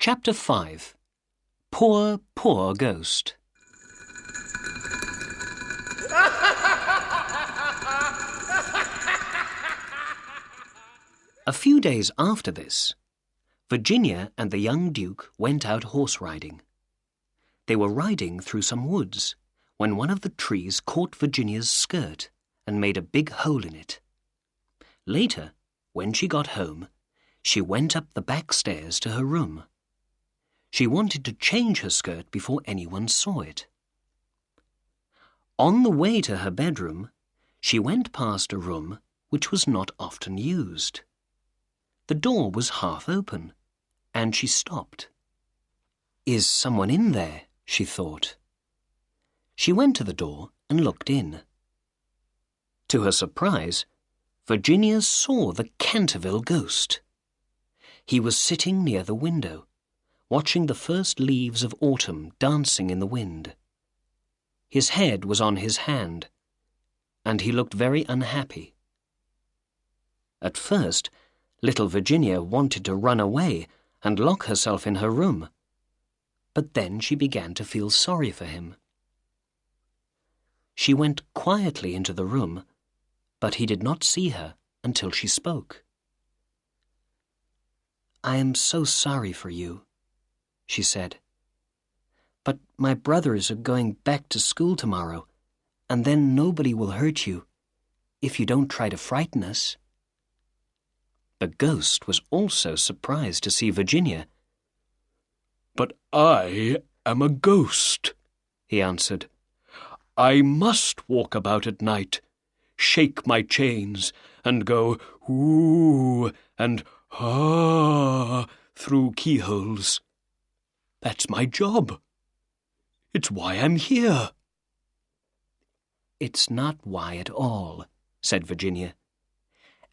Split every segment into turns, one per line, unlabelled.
Chapter 5. Poor, Poor Ghost. A few days after this, Virginia and the young Duke went out horse-riding. They were riding through some woods when one of the trees caught Virginia's skirt and made a big hole in it. Later, when she got home, she went up the back stairs to her room. She wanted to change her skirt before anyone saw it. On the way to her bedroom, she went past a room which was not often used. The door was half open, and she stopped. "Is someone in there?" she thought. She went to the door and looked in. To her surprise, Virginia saw the Canterville Ghost. He was sitting near the window, watching the first leaves of autumn dancing in the wind. His head was on his hand, and he looked very unhappy. At first, little Virginia wanted to run away and lock herself in her room, but then she began to feel sorry for him. She went quietly into the room, but he did not see her until she spoke. "I am so sorry for you," she said. "But my brothers are going back to school tomorrow, and then nobody will hurt you if you don't try to frighten us." The ghost was also surprised to see Virginia.
"But I am a ghost," he answered. "I must walk about at night, shake my chains, and go ooh and ah through keyholes. That's my job. It's why I'm here."
"It's not why at all," said Virginia.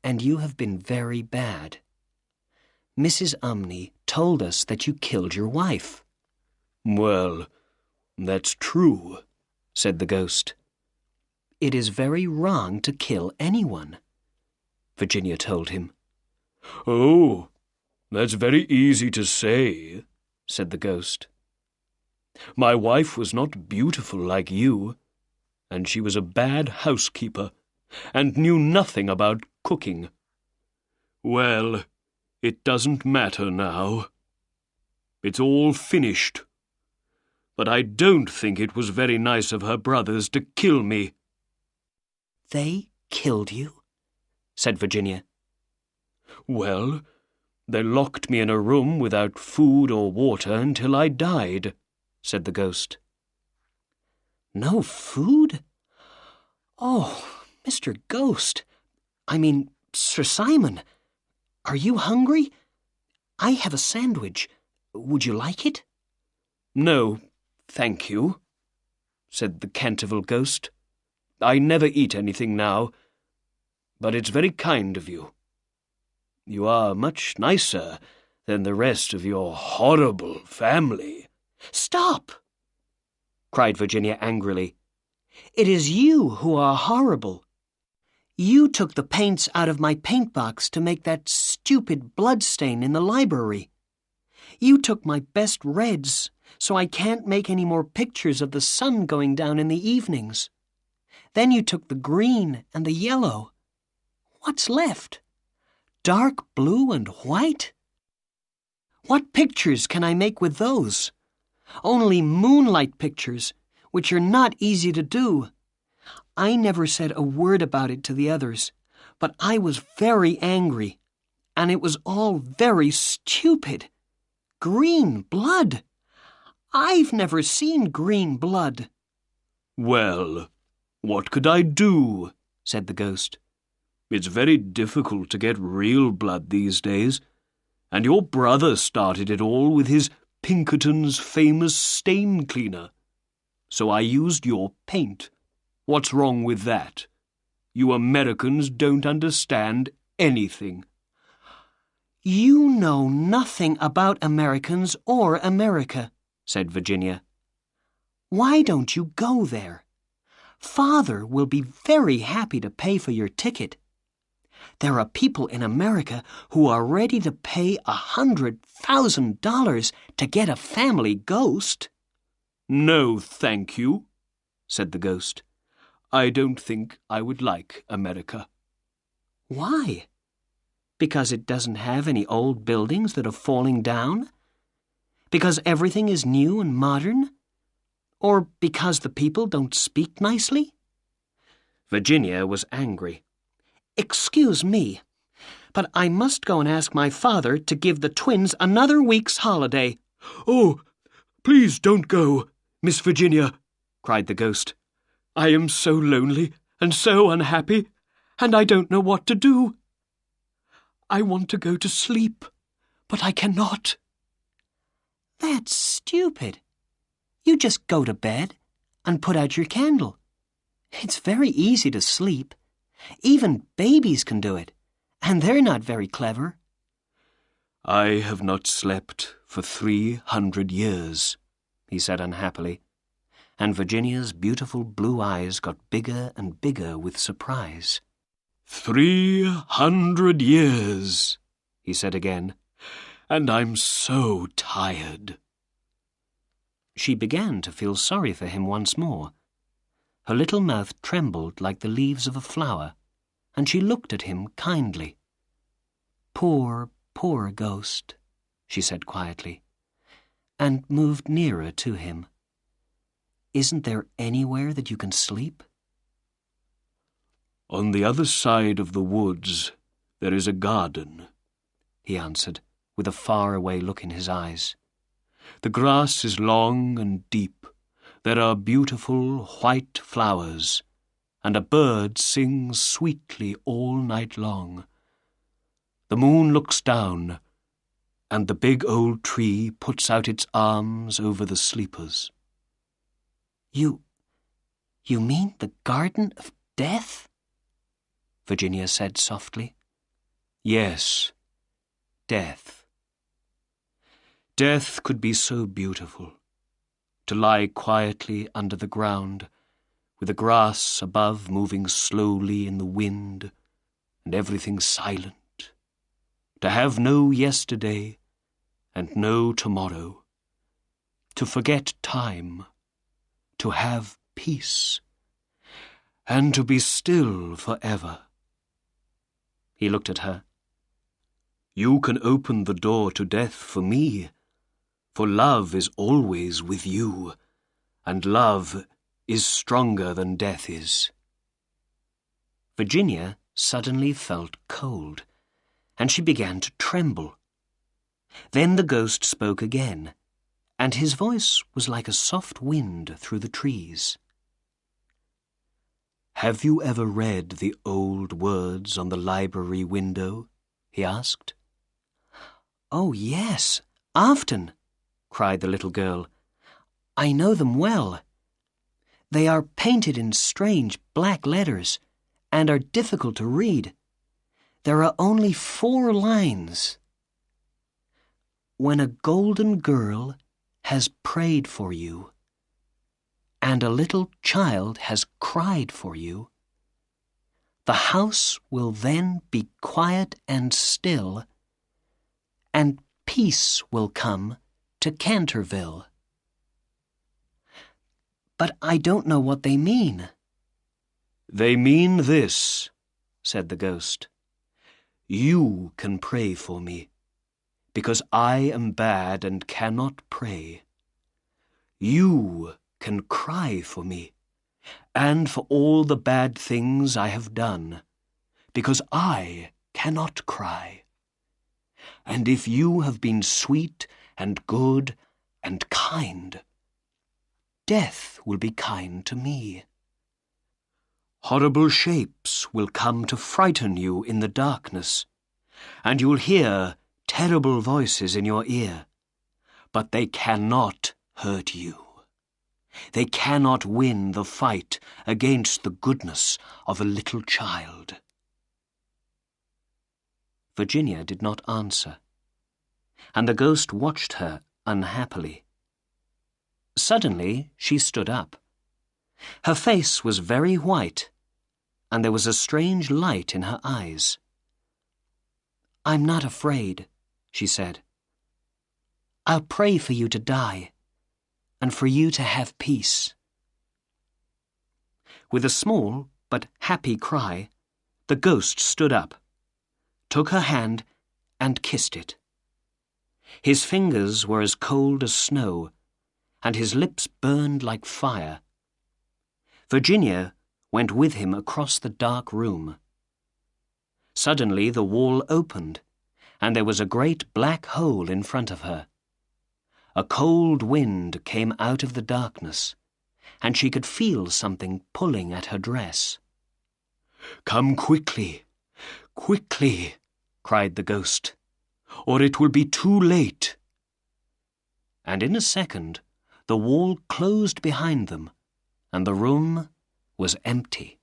"And you have been very bad. Mrs. Umney told us that you killed your wife."
"Well, that's true," said the ghost.
"It is very wrong to kill anyone," Virginia told him.
"Oh, that's very easy to say," said the ghost. "My wife was not beautiful like you, and she was a bad housekeeper, and knew nothing about cooking. Well, it doesn't matter now. It's all finished. But I don't think it was very nice of her brothers to kill me."
"They killed you?" said Virginia.
"Well, they locked me in a room without food or water until I died," said the ghost.
"No food? Oh, Mr. Ghost, Sir Simon, are you hungry? I have a sandwich. Would you like it?"
"No, thank you," said the Canterville Ghost. "I never eat anything now, but it's very kind of you. You are much nicer than the rest of your horrible family."
"Stop!" cried Virginia angrily. "It is you who are horrible. You took the paints out of my paint box to make that stupid blood stain in the library. You took my best reds, so I can't make any more pictures of the sun going down in the evenings. Then you took the green and the yellow. What's left? Dark blue and white? What pictures can I make with those? Only moonlight pictures, which are not easy to do. I never said a word about it to the others, but I was very angry, and it was all very stupid. Green blood! I've never seen green blood."
"Well, what could I do?" said the ghost. "It's very difficult to get real blood these days, and your brother started it all with his Pinkerton's famous stain cleaner. So I used your paint. What's wrong with that? You Americans don't understand anything."
"You know nothing about Americans or America," said Virginia. "Why don't you go there? Father will be very happy to pay for your ticket. There are people in America who are ready to pay $100,000 to get a family ghost."
"No, thank you," said the ghost. "I don't think I would like America."
"Why? Because it doesn't have any old buildings that are falling down? Because everything is new and modern? Or because the people don't speak nicely?" Virginia was angry. "Excuse me, but I must go and ask my father to give the twins another week's holiday."
"Oh, please don't go, Miss Virginia," cried the ghost. "I am so lonely and so unhappy, and I don't know what to do. I want to go to sleep, but I cannot."
"That's stupid. You just go to bed and put out your candle. It's very easy to sleep. Even babies can do it, and they're not very clever."
"I have not slept for 300 years, he said unhappily,
and Virginia's beautiful blue eyes got bigger and bigger with surprise.
300 years, he said again, and I'm so tired.
She began to feel sorry for him once more. Her little mouth trembled like the leaves of a flower, and she looked at him kindly. "Poor, poor ghost," she said quietly, and moved nearer to him. "Isn't there anywhere that you can sleep?"
"On the other side of the woods there is a garden," he answered, with a far-away look in his eyes. "The grass is long and deep. There are beautiful white flowers, and a bird sings sweetly all night long. The moon looks down, and the big old tree puts out its arms over the sleepers."
You mean the Garden of Death?" Virginia said softly.
"Yes, death. Death could be so beautiful, to lie quietly under the ground, with the grass above moving slowly in the wind, and everything silent, to have no yesterday and no tomorrow, to forget time, to have peace, and to be still forever." He looked at her. "You can open the door to death for me, for love is always with you, and love is stronger than death is."
Virginia suddenly felt cold, and she began to tremble. Then the ghost spoke again, and his voice was like a soft wind through the trees.
"Have you ever read the old words on the library window?" he asked.
"Oh, yes, often," cried the little girl. "I know them well. They are painted in strange black letters and are difficult to read. There are only 4 lines. When a golden girl has prayed for you, and a little child has cried for you, the house will then be quiet and still, and peace will come to Canterville." "But I don't know what they mean."
"They mean this," said the ghost. "You can pray for me, because I am bad and cannot pray. You can cry for me, and for all the bad things I have done, because I cannot cry. And if you have been sweet and good and kind, death will be kind to me. Horrible shapes will come to frighten you in the darkness, and you'll hear terrible voices in your ear, but they cannot hurt you. They cannot win the fight against the goodness of a little child." Virginia did not answer, and the ghost watched her unhappily. Suddenly she stood up. Her face was very white, and there was a strange light in her eyes.
"I'm not afraid," she said. "I'll pray for you to die, and for you to have peace." With a small but happy cry, the ghost stood up, took her hand, and kissed it. His fingers were as cold as snow, and his lips burned like fire. Virginia went with him across the dark room. Suddenly the wall opened, and there was a great black hole in front of her. A cold wind came out of the darkness, and she could feel something pulling at her dress.
"Come quickly, quickly," cried the ghost, "or it will be too late."
And in a second the wall closed behind them, and the room was empty.